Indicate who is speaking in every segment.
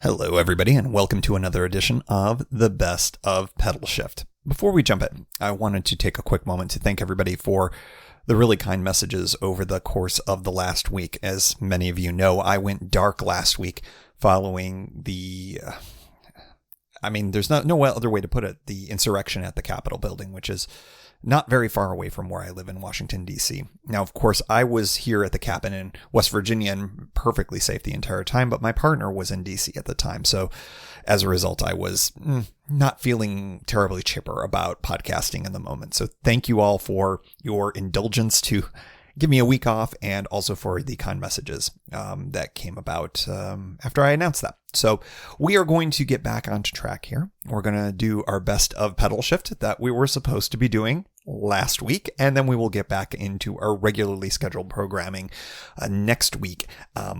Speaker 1: Hello, everybody, and welcome to another edition of the Best of Pedalshift. Before we jump in, I wanted to take a quick moment to thank everybody for the really kind messages over the course of the last week. As many of you know, I went dark last week following there's no other way to put it, the insurrection at the Capitol building, which is not very far away from where I live in Washington, D.C. Now, of course, I was here at the cabin in West Virginia and perfectly safe the entire time, but my partner was in D.C. at the time. So as a result, I was not feeling terribly chipper about podcasting in the moment. So thank you all for your indulgence to give me a week off and also for the kind messages that came about after I announced that. So we are going to get back onto track here. We're going to do our best of Pedalshift that we were supposed to be doing last week, and then we will get back into our regularly scheduled programming next week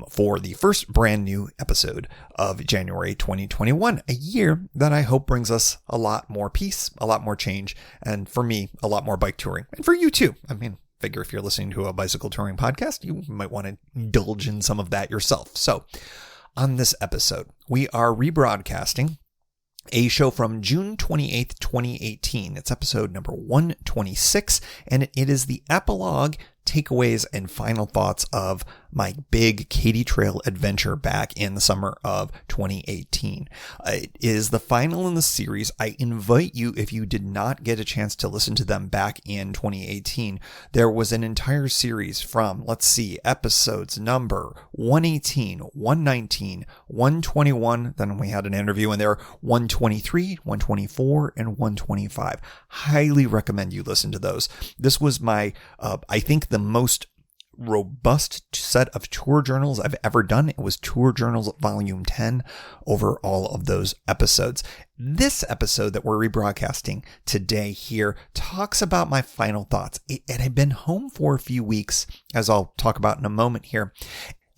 Speaker 1: for the first brand new episode of January 2021, a year that I hope brings us a lot more peace, a lot more change, and for me, a lot more bike touring, and for you too. Figure if you're listening to a bicycle touring podcast, you might want to indulge in some of that yourself. So on this episode, we are rebroadcasting a show from June 28th, 2018. It's episode number 126, and it is the epilogue, takeaways, and final thoughts of my big Katy Trail adventure back in the summer of 2018. It is the final in the series. I invite you, if you did not get a chance to listen to them back in 2018, there was an entire series from, episodes number 118, 119, 121, then we had an interview in there, 123, 124, and 125. Highly recommend you listen to those. This was my, I think, the most robust set of tour journals I've ever done. It was Tour Journals Volume 10 over all of those episodes. This episode that we're rebroadcasting today here talks about my final thoughts. It had been home for a few weeks, as I'll talk about in a moment here.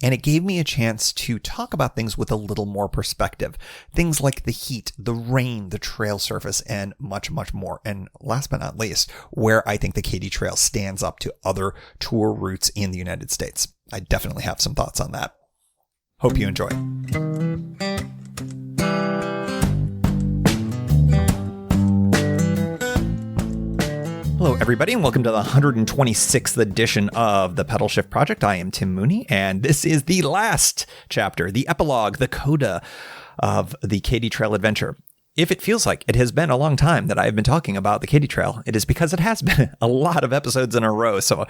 Speaker 1: And it gave me a chance to talk about things with a little more perspective. Things like the heat, the rain, the trail surface, and much, much more. And last but not least, where I think the Katy Trail stands up to other tour routes in the United States. I definitely have some thoughts on that. Hope you enjoy. Hello, everybody, and welcome to the 126th edition of the Pedalshift Project. I am Tim Mooney, and this is the last chapter, the epilogue, the coda of the Katy Trail adventure. If it feels like it has been a long time that I've been talking about the Katy Trail, it is because it has been a lot of episodes in a row. So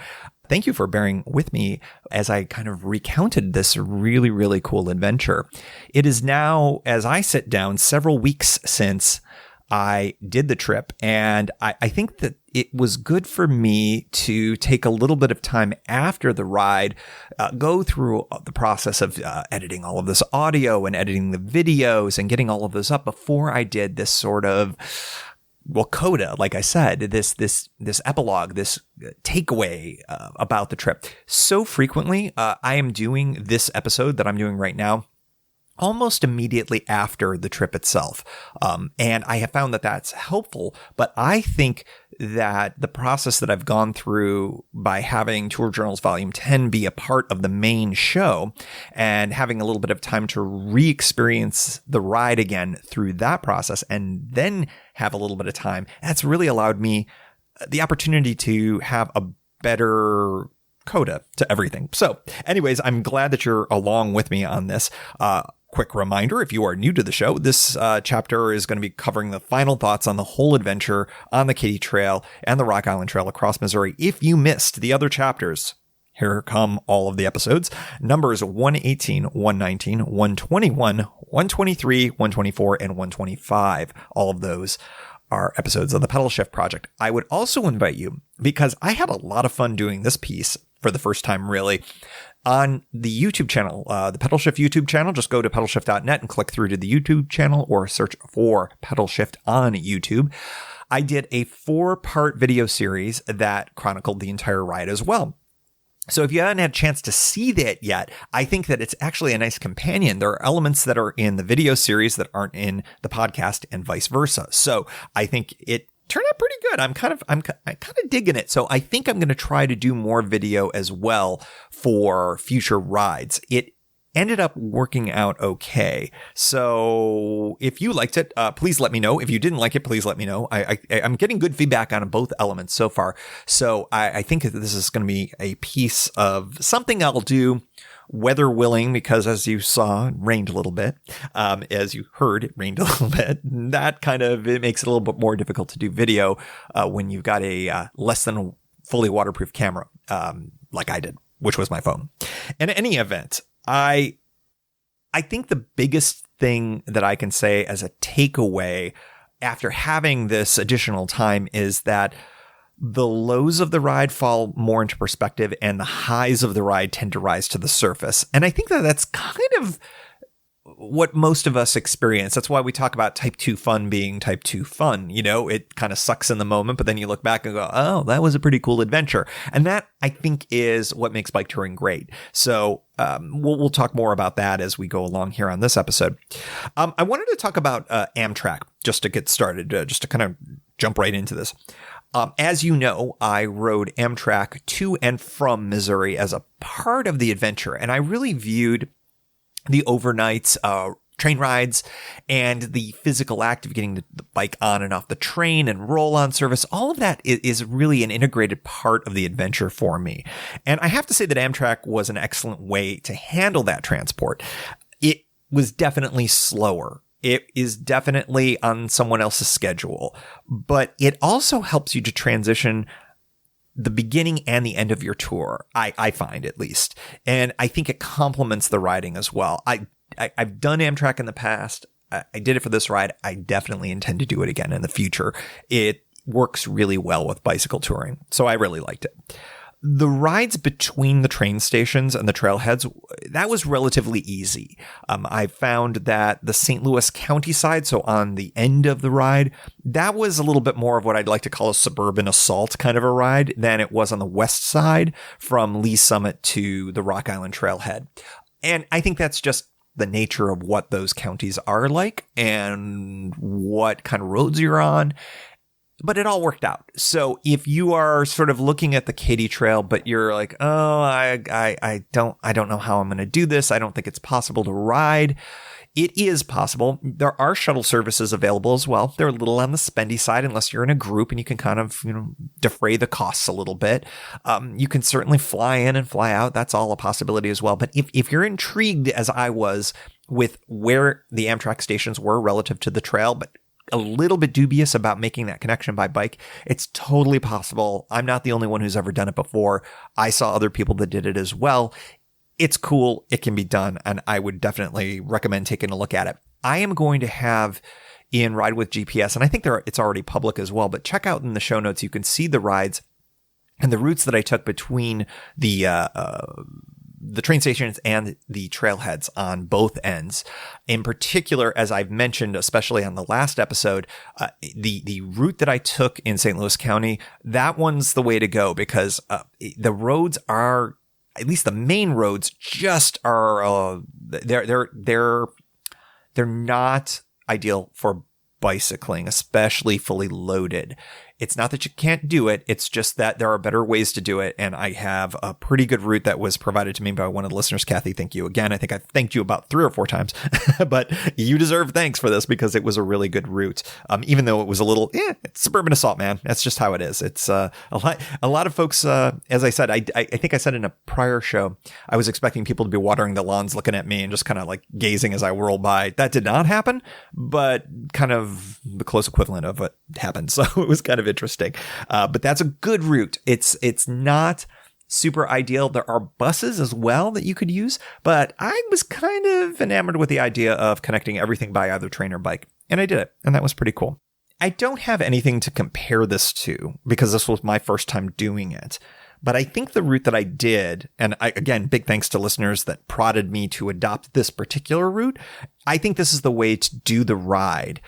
Speaker 1: thank you for bearing with me as I kind of recounted this really, really cool adventure. It is now, as I sit down, several weeks since I did the trip, and I think that it was good for me to take a little bit of time after the ride, go through the process of editing all of this audio and editing the videos and getting all of this up before I did this sort of, coda, like I said, this epilogue, this takeaway about the trip. So frequently, I am doing this episode that I'm doing right now almost immediately after the trip itself. And I have found that that's helpful, but I think that the process that I've gone through by having Tour Journals Volume 10 be a part of the main show and having a little bit of time to re-experience the ride again through that process and then have a little bit of time, that's really allowed me the opportunity to have a better coda to everything. So anyways, I'm glad that you're along with me on this. Quick reminder, if you are new to the show, this chapter is going to be covering the final thoughts on the whole adventure on the Katy Trail and the Rock Island Trail across Missouri. If you missed the other chapters, here come all of the episodes. Numbers 118, 119, 121, 123, 124, and 125. All of those are episodes of the Pedalshift Project. I would also invite you, because I had a lot of fun doing this piece for the first time, really, on the YouTube channel, the Pedalshift YouTube channel. Just go to pedalshift.net and click through to the YouTube channel or search for Pedalshift on YouTube. I did a 4-part video series that chronicled the entire ride as well. So if you haven't had a chance to see that yet, I think that it's actually a nice companion. There are elements that are in the video series that aren't in the podcast and vice versa. So I think it turned out pretty good. I'm kind of digging it. So I think I'm going to try to do more video as well for future rides. It ended up working out okay. So if you liked it, please let me know. If you didn't like it, please let me know. I'm getting good feedback on both elements so far. So I think that this is going to be a piece of something I'll do, weather willing, because as you saw, it rained a little bit. As you heard, it rained a little bit. That it makes it a little bit more difficult to do video when you've got a less than fully waterproof camera, like I did, which was my phone. In any event, I think the biggest thing that I can say as a takeaway after having this additional time is that the lows of the ride fall more into perspective and the highs of the ride tend to rise to the surface. And I think that that's kind of what most of us experience. That's why we talk about type 2 fun being type 2 fun. You know, it kind of sucks in the moment, but then you look back and go, oh, that was a pretty cool adventure. And that, I think, is what makes bike touring great. So we'll talk more about that as we go along here on this episode. I wanted to talk about Amtrak just to get started, just to kind of jump right into this. As you know, I rode Amtrak to and from Missouri as a part of the adventure, and I really viewed the overnights, train rides, and the physical act of getting the bike on and off the train and roll-on service. All of that is really an integrated part of the adventure for me. And I have to say that Amtrak was an excellent way to handle that transport. It was definitely slower. It is definitely on someone else's schedule, but it also helps you to transition the beginning and the end of your tour, I find, at least. And I think it complements the riding as well. I've done Amtrak in the past. I did it for this ride. I definitely intend to do it again in the future. It works really well with bicycle touring, so I really liked it. The rides between the train stations and the trailheads, that was relatively easy. I found that the St. Louis County side, so on the end of the ride, that was a little bit more of what I'd like to call a suburban assault kind of a ride than it was on the west side from Lee Summit to the Rock Island Trailhead. And I think that's just the nature of what those counties are like and what kind of roads you're on. But it all worked out. So if you are sort of looking at the Katy Trail, but you're like, oh, I don't know how I'm going to do this. I don't think it's possible to ride. It is possible. There are shuttle services available as well. They're a little on the spendy side unless you're in a group and you can kind of, defray the costs a little bit. You can certainly fly in and fly out. That's all a possibility as well. But if you're intrigued, as I was, with where the Amtrak stations were relative to the trail, but a little bit dubious about making that connection by bike, it's totally possible. I'm not the only one who's ever done it before. I saw other people that did it as well. It's cool. It can be done. And I would definitely recommend taking a look at it. I am going to have in Ride with GPS, and I think it's already public as well, but check out in the show notes. You can see the rides and the routes that I took between the train stations and the trailheads on both ends. In particular, as I've mentioned, especially on the last episode, the route that I took in St. Louis County, that one's the way to go because the roads are, at least the main roads, just are they're not ideal for bicycling, especially fully loaded. It's not that you can't do it. It's just that there are better ways to do it. And I have a pretty good route that was provided to me by one of the listeners. Kathy, thank you again. I think I've thanked you about 3 or 4 times, but you deserve thanks for this because it was a really good route. Even though it was a little, it's suburban assault, man. That's just how it is. It's a lot of folks, as I said, I think I said in a prior show, I was expecting people to be watering the lawns, looking at me and just kind of like gazing as I whirled by. That did not happen, but kind of the close equivalent of what happened. So it was kind of interesting. But that's a good route. It's not super ideal. There are buses as well that you could use, but I was kind of enamored with the idea of connecting everything by either train or bike. And I did it. And that was pretty cool. I don't have anything to compare this to because this was my first time doing it. But I think the route that I did, and again, big thanks to listeners that prodded me to adopt this particular route. I think this is the way to do the ride,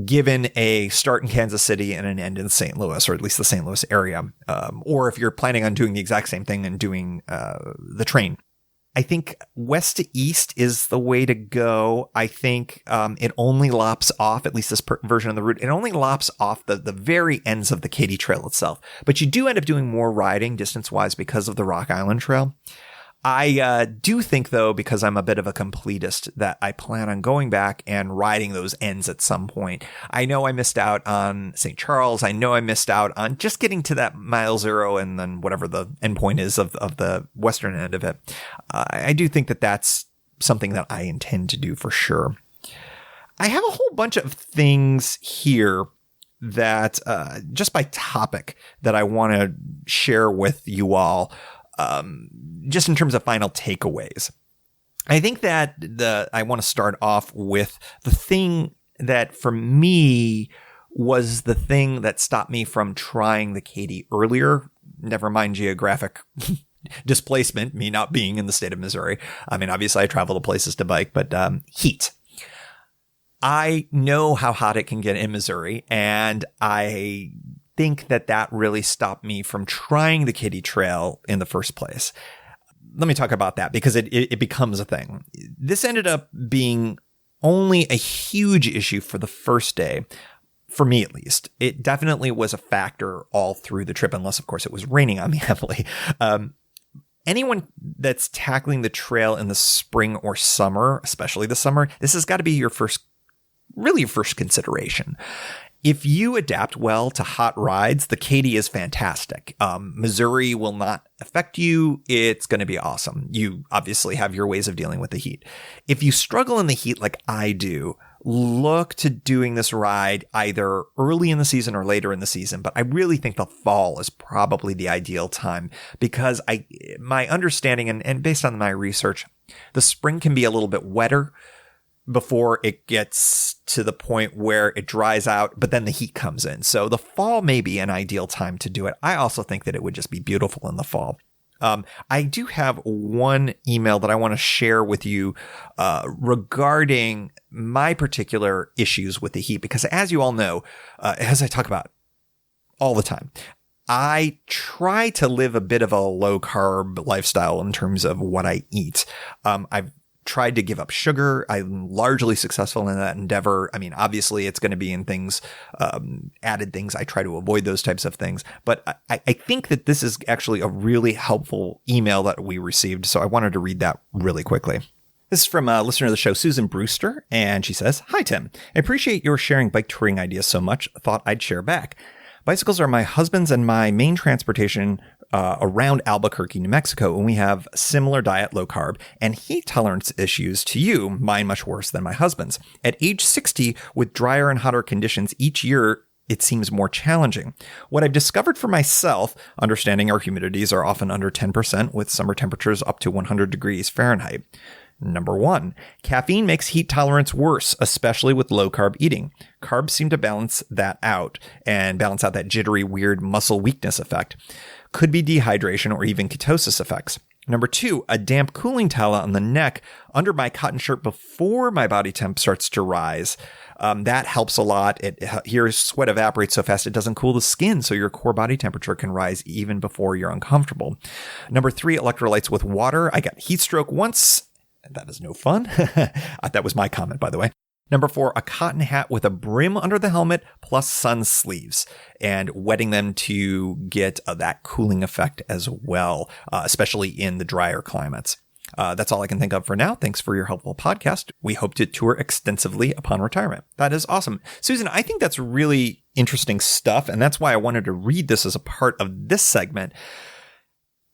Speaker 1: given a start in Kansas City and an end in St. Louis, or at least the St. Louis area. Or if you're planning on doing the exact same thing and doing the train. I think west to east is the way to go. I think it only lops off, at least this version of the route, it only lops off the very ends of the Katy Trail itself. But you do end up doing more riding distance-wise because of the Rock Island Trail. I do think, though, because I'm a bit of a completist, that I plan on going back and riding those ends at some point. I know I missed out on St. Charles. I know I missed out on just getting to that mile zero and then whatever the endpoint is of the western end of it. I do think that that's something that I intend to do for sure. I have a whole bunch of things here that just by topic that I want to share with you all. Just in terms of final takeaways. I think that I want to start off with the thing that for me was the thing that stopped me from trying the Katy earlier. Never mind geographic displacement, me not being in the state of Missouri. I mean, obviously I travel to places to bike, but heat. I know how hot it can get in Missouri, and I think that really stopped me from trying the Katy Trail in the first place. Let me talk about that because it becomes a thing. This ended up being only a huge issue for the first day, for me at least. It definitely was a factor all through the trip, unless, of course, it was raining on me heavily. Anyone that's tackling the trail in the spring or summer, especially the summer, this has got to be your first consideration. If you adapt well to hot rides, the Katy is fantastic. Missouri will not affect you. It's going to be awesome. You obviously have your ways of dealing with the heat. If you struggle in the heat like I do, look to doing this ride either early in the season or later in the season. But I really think the fall is probably the ideal time because my understanding and based on my research, the spring can be a little bit wetter before it gets to the point where it dries out, but then the heat comes in. So the fall may be an ideal time to do it. I also think that it would just be beautiful in the fall. I do have one email that I want to share with you regarding my particular issues with the heat, because as you all know, as I talk about all the time, I try to live a bit of a low carb lifestyle in terms of what I eat. I've tried to give up sugar. I'm largely successful in that endeavor. I mean, obviously it's going to be in things, added things. I try to avoid those types of things, but I think that this is actually a really helpful email that we received. So I wanted to read that really quickly. This is from a listener of the show, Susan Brewster, and she says, "Hi, Tim. I appreciate your sharing bike touring ideas so much. Thought I'd share back. Bicycles are my husband's and my main transportation around Albuquerque, New Mexico, and we have similar diet, low carb, and heat tolerance issues to you, mine much worse than my husband's. At age 60, with drier and hotter conditions each year, it seems more challenging. What I've discovered for myself, understanding our humidities are often under 10% with summer temperatures up to 100 degrees Fahrenheit. Number 1, caffeine makes heat tolerance worse, especially with low carb eating. Carbs seem to balance that out and balance out that jittery, weird muscle weakness effect. Could be dehydration or even ketosis effects. Number 2, a damp cooling towel on the neck under my cotton shirt before my body temp starts to rise. That helps a lot. Your sweat evaporates so fast it doesn't cool the skin, so your core body temperature can rise even before you're uncomfortable. Number 3, electrolytes with water. I got heat stroke once. That is no fun. That was my comment, by the way. Number 4, a cotton hat with a brim under the helmet plus sun sleeves and wetting them to get that cooling effect as well, especially in the drier climates. That's all I can think of for now. Thanks for your helpful podcast. We hope to tour extensively upon retirement. That is awesome. Susan, I think that's really interesting stuff, and that's why I wanted to read this as a part of this segment.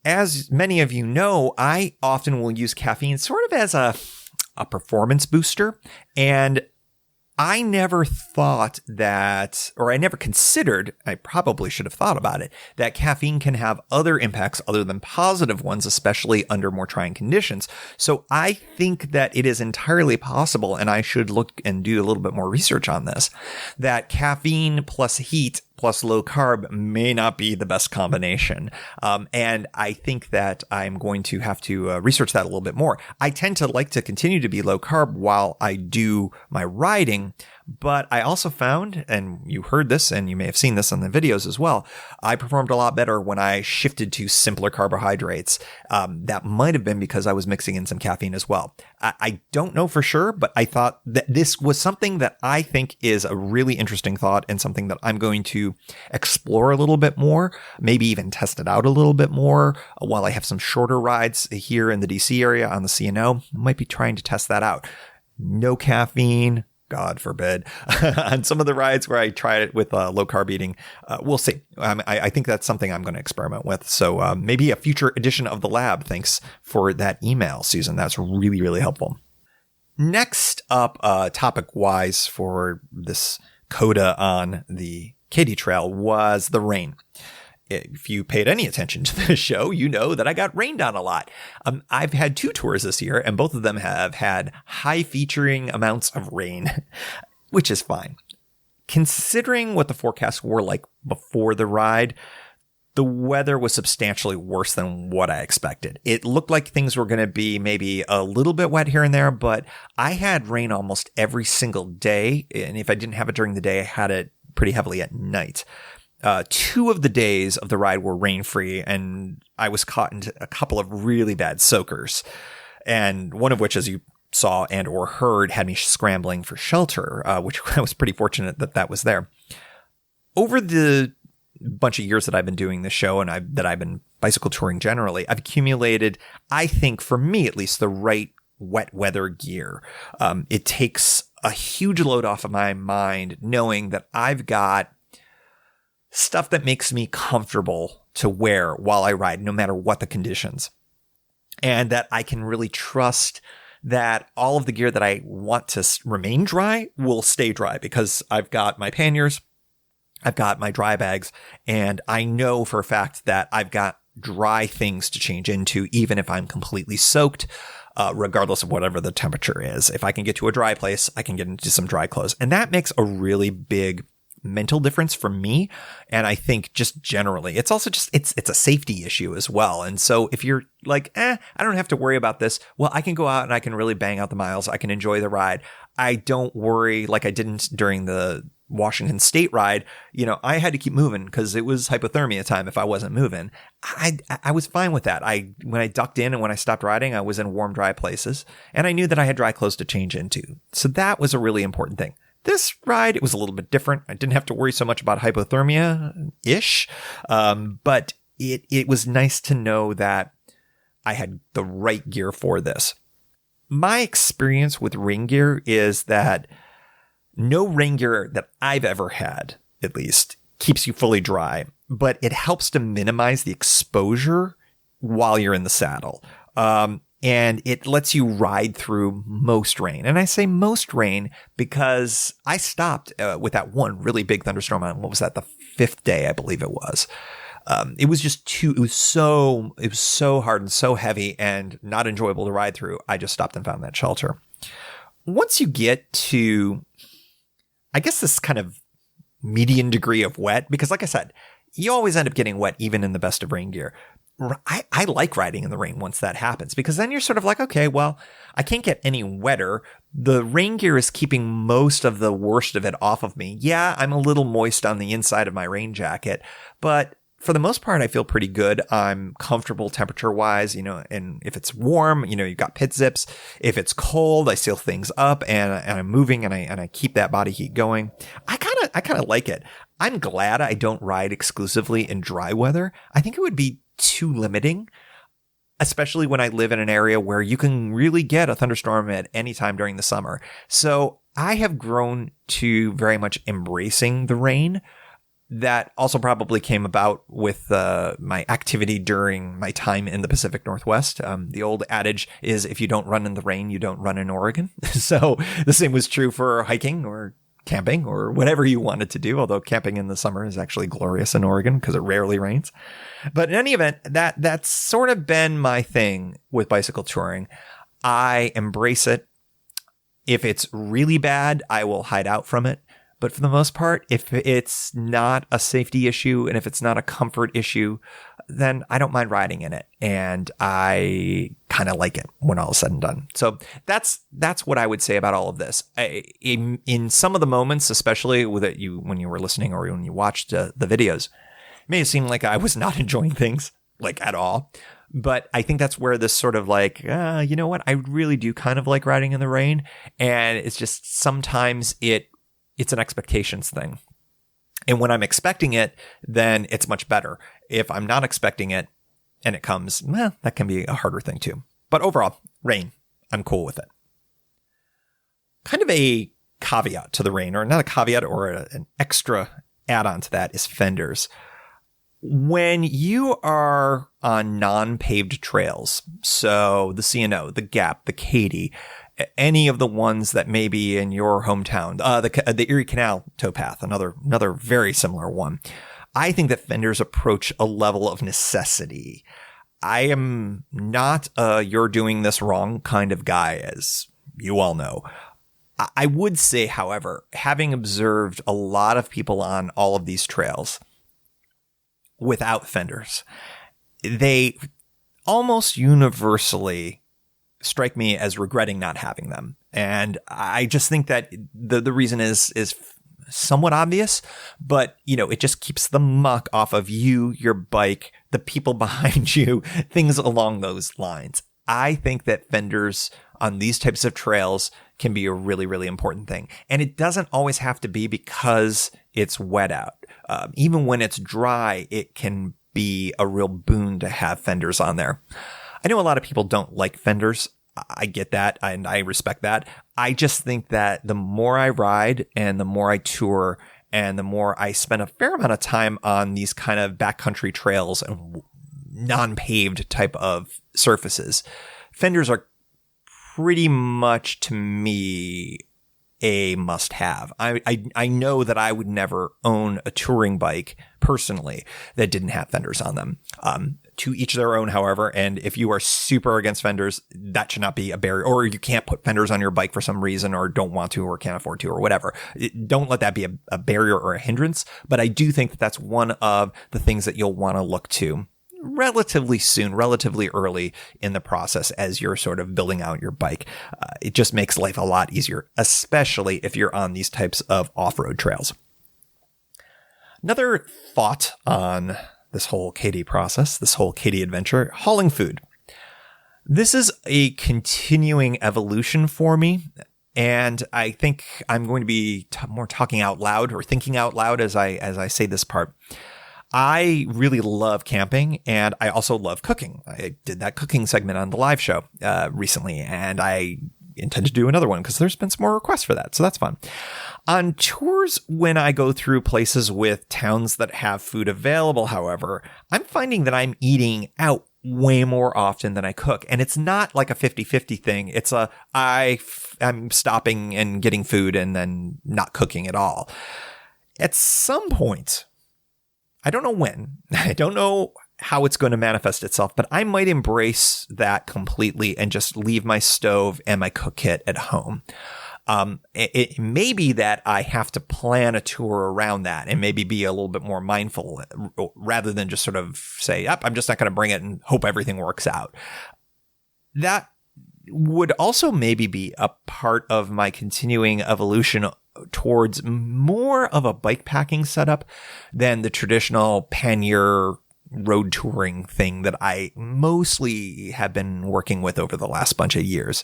Speaker 1: As many of you know, I often will use caffeine sort of as a performance booster. And I never thought that, or I never considered, I probably should have thought about it, that caffeine can have other impacts other than positive ones, especially under more trying conditions. So I think that it is entirely possible, and I should look and do a little bit more research on this, that caffeine plus heat plus low carb may not be the best combination. And I think that I'm going to have to research that a little bit more. I tend to like to continue to be low carb while I do my riding, But I also found, and you heard this and you may have seen this on the videos as well, I performed a lot better when I shifted to simpler carbohydrates. That might have been because I was mixing in some caffeine as well. I don't know for sure, but I thought that this was something that I think is a really interesting thought and something that I'm going to explore a little bit more, maybe even test it out a little bit more while I have some shorter rides here in the DC area on the C&O. Might be trying to test that out. No caffeine, God forbid, on some of the rides where I tried it with low carb eating. We'll see. I think that's something I'm going to experiment with. So maybe a future edition of the lab. Thanks for that email, Susan. That's really, really helpful. Next up, topic wise for this coda on the Katy Trail was the rain. If you paid any attention to the show, you know that I got rained on a lot. I've had 2 tours this year, and both of them have had high featuring amounts of rain, which is fine. Considering what the forecasts were like before the ride, the weather was substantially worse than what I expected. It looked like things were going to be maybe a little bit wet here and there, but I had rain almost every single day. And if I didn't have it during the day, I had it pretty heavily at night. 2 of the days of the ride were rain-free, and I was caught into a couple of really bad soakers. And one of which, as you saw and or heard, had me scrambling for shelter, which I was pretty fortunate that was there. Over the bunch of years that I've been doing this show and that I've been bicycle touring generally, I've accumulated, I think, for me at least, the right wet weather gear. It takes a huge load off of my mind knowing that I've got stuff that makes me comfortable to wear while I ride, no matter what the conditions. And that I can really trust that all of the gear that I want to remain dry will stay dry, because I've got my panniers, I've got my dry bags, and I know for a fact that I've got dry things to change into, even if I'm completely soaked, regardless of whatever the temperature is. If I can get to a dry place, I can get into some dry clothes. And that makes a really big mental difference for me. And I think just generally, it's also just, it's a safety issue as well. And so if you're like, I don't have to worry about this, well, I can go out and I can really bang out the miles. I can enjoy the ride. I don't worry like I didn't during the Washington State ride. You know, I had to keep moving because it was hypothermia time if I wasn't moving. I was fine with that. When I ducked in and when I stopped riding, I was in warm, dry places, and I knew that I had dry clothes to change into. So that was a really important thing. This ride, it was a little bit different. I didn't have to worry so much about hypothermia-ish, but it was nice to know that I had the right gear for this. My experience with rain gear is that no rain gear that I've ever had, at least, keeps you fully dry, but it helps to minimize the exposure while you're in the saddle. And it lets you ride through most rain. And I say most rain because I stopped with that one really big thunderstorm on, what was that, the 5th day, I believe it was. It was just it was so hard and so heavy and not enjoyable to ride through. I just stopped and found that shelter. Once you get to, I guess, this kind of median degree of wet, because like I said, you always end up getting wet even in the best of rain gear. I like riding in the rain once that happens, because then you're sort of like, okay, well, I can't get any wetter. The rain gear is keeping most of the worst of it off of me. Yeah, I'm a little moist on the inside of my rain jacket, but for the most part, I feel pretty good. I'm comfortable temperature wise, and if it's warm, you've got pit zips. If it's cold, I seal things up and I'm moving and I keep that body heat going. I kind of like it. I'm glad I don't ride exclusively in dry weather. I think it would be too limiting, especially when I live in an area where you can really get a thunderstorm at any time during the summer. So I have grown to very much embracing the rain. That also probably came about with my activity during my time in the Pacific Northwest. The old adage is, if you don't run in the rain, you don't run in Oregon. So the same was true for hiking or camping or whatever you wanted to do, although camping in the summer is actually glorious in Oregon because it rarely rains. But in any event, that's sort of been my thing with bicycle touring. I embrace it. If it's really bad, I will hide out from it. But for the most part, if it's not a safety issue and if it's not a comfort issue, then I don't mind riding in it. And I kind of like it when all is said and done. So that's what I would say about all of this. In some of the moments, especially with it, when you were listening or when you watched the videos, it may have seemed like I was not enjoying things like at all. But I think that's where this sort of like, you know what? I really do kind of like riding in the rain. And it's just sometimes it's an expectations thing. And when I'm expecting it, then it's much better. If I'm not expecting it and it comes, that can be a harder thing too. But overall, rain, I'm cool with it. Kind of a caveat to the rain, or not a caveat, or an extra add-on to that, is fenders. When you are on non-paved trails, so the C&O, the Gap, the Katy, any of the ones that may be in your hometown, the Erie Canal towpath, another very similar one, I think that fenders approach a level of necessity. I am not a you're doing this wrong kind of guy, as you all know. I would say, however, having observed a lot of people on all of these trails without fenders, they almost universally strike me as regretting not having them. And I just think that the reason is somewhat obvious, but it just keeps the muck off of you, your bike, the people behind you, things along those lines. I think that fenders on these types of trails can be a really, really important thing. And it doesn't always have to be because it's wet out. Even when it's dry, it can be a real boon to have fenders on there. I know a lot of people don't like fenders. I get that, and I respect that. I just think that the more I ride and the more I tour and the more I spend a fair amount of time on these kind of backcountry trails and non-paved type of surfaces, fenders are pretty much, to me, a must-have. I know that I would never own a touring bike personally that didn't have fenders on them. To each their own, however, and if you are super against fenders, that should not be a barrier, or you can't put fenders on your bike for some reason, or don't want to, or can't afford to, or whatever. Don't let that be a barrier or a hindrance. But I do think that that's one of the things that you'll want to look to relatively soon, relatively early in the process as you're sort of building out your bike. It just makes life a lot easier, especially if you're on these types of off-road trails. Another thought on this whole Katy process, this whole Katy adventure, hauling food. This is a continuing evolution for me. And I think I'm going to be more talking out loud or thinking out loud as I say this part. I really love camping, and I also love cooking. I did that cooking segment on the live show recently, and I intend to do another one because there's been some more requests for that. So that's fun. On tours, when I go through places with towns that have food available, however, I'm finding that I'm eating out way more often than I cook. And it's not like a 50-50 thing. It's I'm stopping and getting food and then not cooking at all. At some point, I don't know when, I don't know how it's going to manifest itself, but I might embrace that completely and just leave my stove and my cook kit at home. It may be that I have to plan a tour around that and maybe be a little bit more mindful rather than just sort of say, yep, I'm just not going to bring it and hope everything works out. That would also maybe be a part of my continuing evolution towards more of a bike packing setup than the traditional pannier road touring thing that I mostly have been working with over the last bunch of years.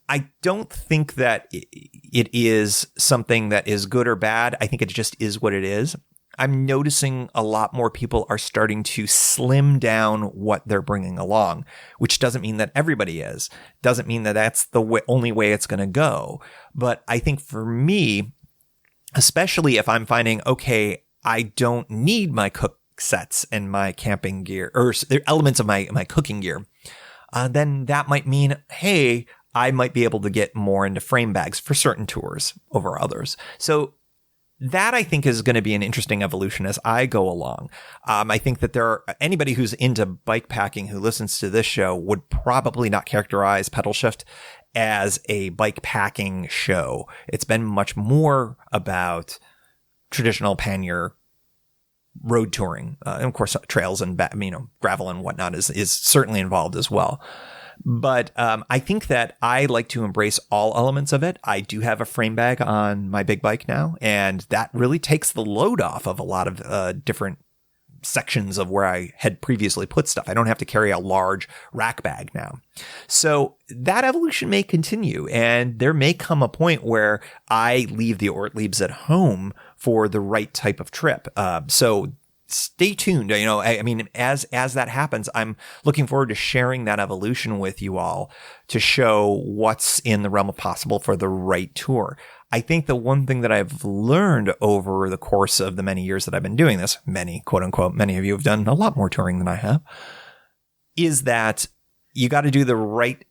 Speaker 1: I don't think that it is something that is good or bad. I think it just is what it is. I'm noticing a lot more people are starting to slim down what they're bringing along, which doesn't mean that everybody is. Doesn't mean that that's the only way it's going to go. But I think for me, especially if I'm finding, okay, I don't need my cook sets and my camping gear or elements of my cooking gear, then that might mean, hey, I might be able to get more into frame bags for certain tours over others. So that I think is going to be an interesting evolution as I go along. I think that anybody who's into bike packing who listens to this show would probably not characterize Pedalshift as a bike packing show. It's been much more about traditional pannier road touring. And of course, trails and, gravel and whatnot is certainly involved as well. But I think that I like to embrace all elements of it. I do have a frame bag on my big bike now, and that really takes the load off of a lot of different sections of where I had previously put stuff. I don't have to carry a large rack bag now. So that evolution may continue, and there may come a point where I leave the Ortliebs at home for the right type of trip. So stay tuned. As that happens, I'm looking forward to sharing that evolution with you all to show what's in the realm of possible for the right tour. I think the one thing that I've learned over the course of the many years that I've been doing this, many, quote unquote, many of you have done a lot more touring than I have, is that you got to do the right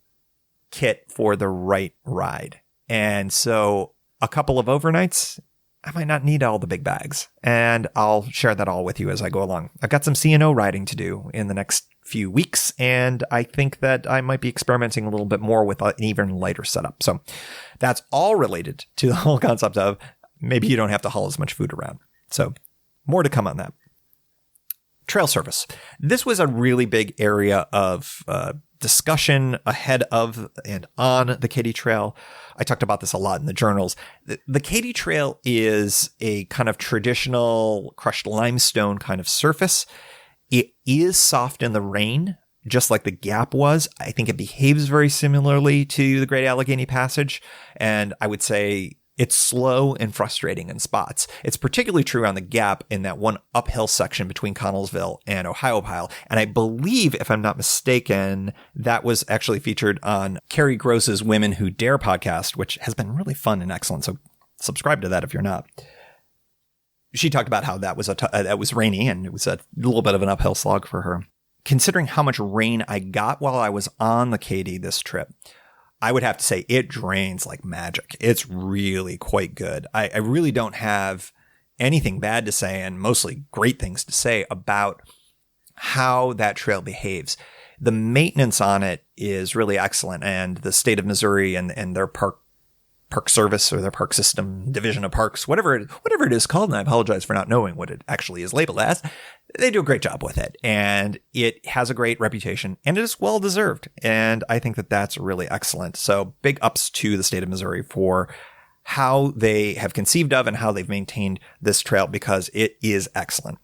Speaker 1: kit for the right ride. And so a couple of overnights, I might not need all the big bags, and I'll share that all with you as I go along. I've got some C&O riding to do in the next few weeks, and I think that I might be experimenting a little bit more with an even lighter setup. So that's all related to the whole concept of maybe you don't have to haul as much food around. So more to come on that. Trail service. This was a really big area of discussion ahead of and on the Katy Trail. I talked about this a lot in the journals. The Katy Trail is a kind of traditional crushed limestone kind of surface. It is soft in the rain, just like the Gap was. I think it behaves very similarly to the Great Allegheny Passage, and I would say it's slow and frustrating in spots. It's particularly true on the Gap in that one uphill section between Connellsville and Ohiopyle. And I believe, if I'm not mistaken, that was actually featured on Carrie Gross's Women Who Dare podcast, which has been really fun and excellent. So subscribe to that if you're not. She talked about how that was that was rainy and it was a little bit of an uphill slog for her. Considering how much rain I got while I was on the Katy this trip, I would have to say it drains like magic. It's really quite good. I really don't have anything bad to say, and mostly great things to say about how that trail behaves. The maintenance on it is really excellent, and the state of Missouri and their park service or their park system division of parks, whatever it is called, and I apologize for not knowing what it actually is labeled as, they do a great job with it, and it has a great reputation, and it is well deserved. And I think that that's really excellent. So big ups to the state of Missouri for how they have conceived of and how they've maintained this trail, because it is excellent.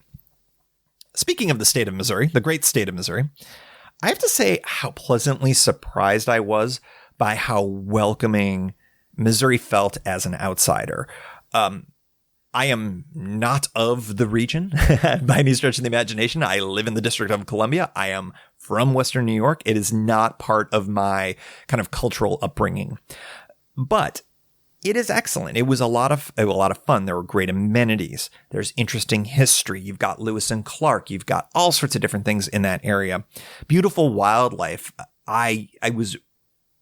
Speaker 1: Speaking of the state of Missouri, the great state of Missouri, I have to say how pleasantly surprised I was by how welcoming Missouri felt as an outsider. I am not of the region by any stretch of the imagination. I live in the District of Columbia. I am from Western New York. It is not part of my kind of cultural upbringing, but it is excellent. It was a lot of fun. There were great amenities. There's interesting history. You've got Lewis and Clark. You've got all sorts of different things in that area. Beautiful wildlife. I was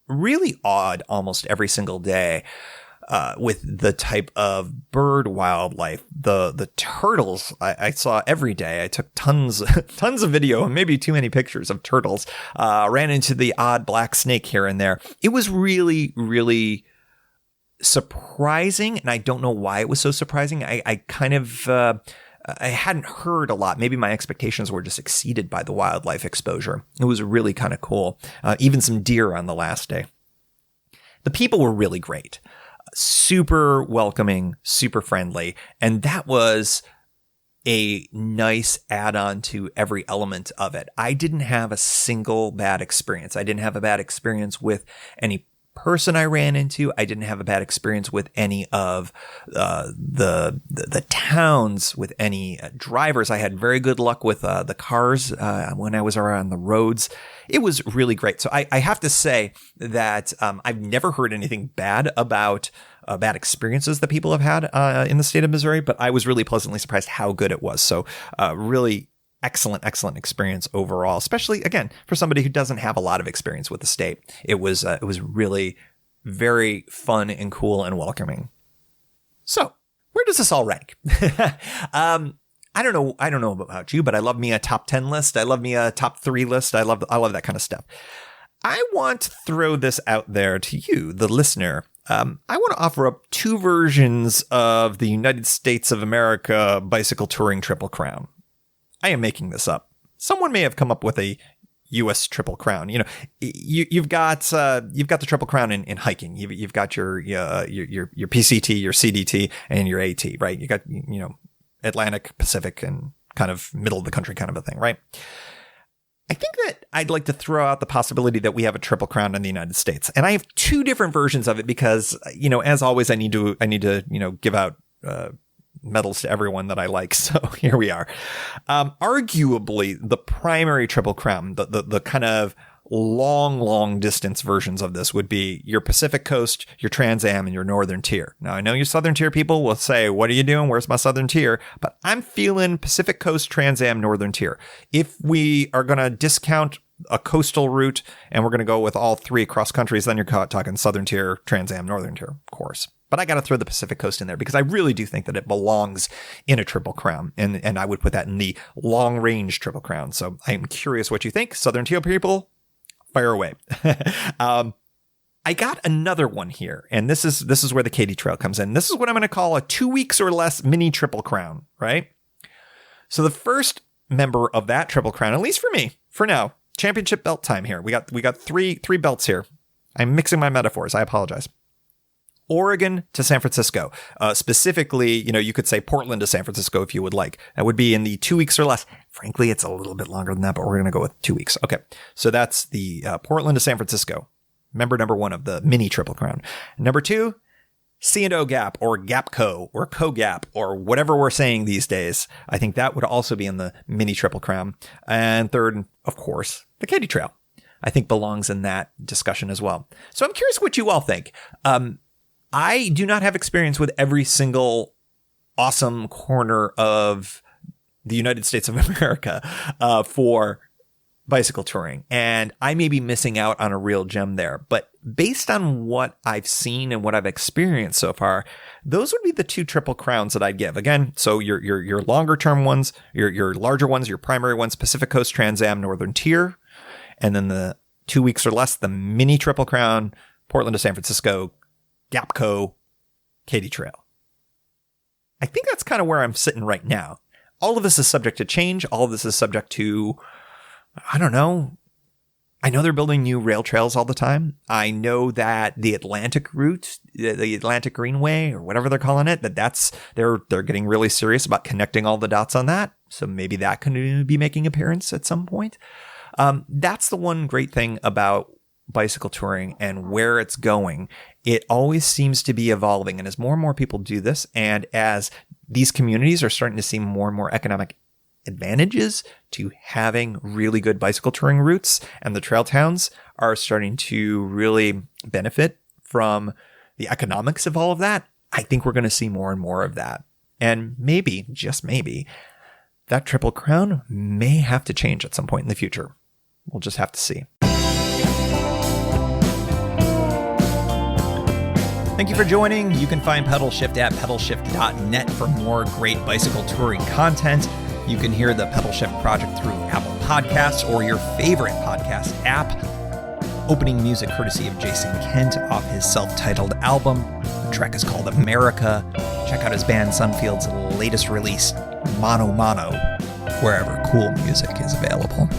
Speaker 1: really awed almost every single day with the type of bird wildlife, the turtles I saw every day. I took tons of video and maybe too many pictures of turtles. Ran into the odd black snake here and there. It was really, really surprising, and I don't know why it was so surprising. I kind of I hadn't heard a lot. Maybe my expectations were just exceeded by the wildlife exposure. It was really kind of cool. Even some deer on the last day. The people were really great. Super welcoming, super friendly. And that was a nice add-on to every element of it. I didn't have a single bad experience. I didn't have a bad experience with any person I ran into. I didn't have a bad experience with any of the towns, with any drivers. I had very good luck with the cars when I was around the roads. It was really great. So I have to say that I've never heard anything bad about bad experiences that people have had in the state of Missouri, but I was really pleasantly surprised how good it was. So really excellent experience overall, especially, again, for somebody who doesn't have a lot of experience with the state. It was really very fun and cool and welcoming. So where does this all rank? I don't know about you, but I love me a top 10 list. I love me a top 3 list. I love that kind of stuff. I want to throw this out there to you, the listener. I want to offer up two versions of the United States of America bicycle touring Triple Crown. I am making this up. Someone may have come up with a U.S. Triple Crown. You've got the Triple Crown in hiking. You've got your PCT, your CDT, and your AT, right? You got Atlantic, Pacific, and kind of middle of the country kind of a thing, right? I think that I'd like to throw out the possibility that we have a Triple Crown in the United States. And I have two different versions of it because, as always, I need to give out medals to everyone that I like. So here we are. Arguably, the primary Triple Crown, the kind of long distance versions of this would be your Pacific Coast, your Trans Am, and your Northern Tier. Now, I know you Southern Tier people will say, what are you doing? Where's my Southern Tier? But I'm feeling Pacific Coast, Trans Am, Northern Tier. If we are going to discount a coastal route and we're going to go with all three cross countries, then you're talking Southern Tier, Trans Am, Northern Tier, of course. But I got to throw the Pacific Coast in there because I really do think that it belongs in a Triple Crown. And I would put that in the long range Triple Crown. So I'm curious what you think. Southern Tier people, fire away. I got another one here, and this is where the Katy Trail comes in. This is what I'm going to call a 2 weeks or less mini Triple Crown, right? So the first member of that Triple Crown, at least for me, for now, championship belt time here. We got three belts here. I'm mixing my metaphors. I apologize. Oregon to San Francisco. Specifically, you could say Portland to San Francisco if you would like. That would be in the 2 weeks or less. Frankly, it's a little bit longer than that, but we're going to go with 2 weeks. Okay. So that's the Portland to San Francisco. Member number one of the mini Triple Crown. Number two, C&O Gap or Gapco or Co-Gap or whatever we're saying these days. I think that would also be in the mini Triple Crown. And third, of course, the Katy Trail, I think belongs in that discussion as well. So I'm curious what you all think. I do not have experience with every single awesome corner of the United States of America for bicycle touring, and I may be missing out on a real gem there. But based on what I've seen and what I've experienced so far, those would be the two Triple Crowns that I'd give. Again, so your longer term ones, your larger ones, your primary ones, Pacific Coast, Trans Am, Northern Tier, and then the 2 weeks or less, the mini Triple Crown, Portland to San Francisco, Gapco, Katy Trail. I think that's kind of where I'm sitting right now. All of this is subject to change. All of this is subject to, I don't know. I know they're building new rail trails all the time. I know that the Atlantic route, the Atlantic Greenway or whatever they're calling it, they're getting really serious about connecting all the dots on that. So maybe that can be making an appearance at some point. That's the one great thing about bicycle touring and where it's going. It always seems to be evolving. And as more and more people do this, and as these communities are starting to see more and more economic advantages to having really good bicycle touring routes, and the trail towns are starting to really benefit from the economics of all of that, I think we're going to see more and more of that. And maybe, just maybe, that Triple Crown may have to change at some point in the future. We'll just have to see. Thank you for joining. You can find Pedalshift at pedalshift.net for more great bicycle touring content. You can hear the Pedalshift project through Apple Podcasts or your favorite podcast app. Opening music courtesy of Jason Kent off his self-titled album. The track is called America. Check out his band Sunfield's latest release, Mono Mono, wherever cool music is available.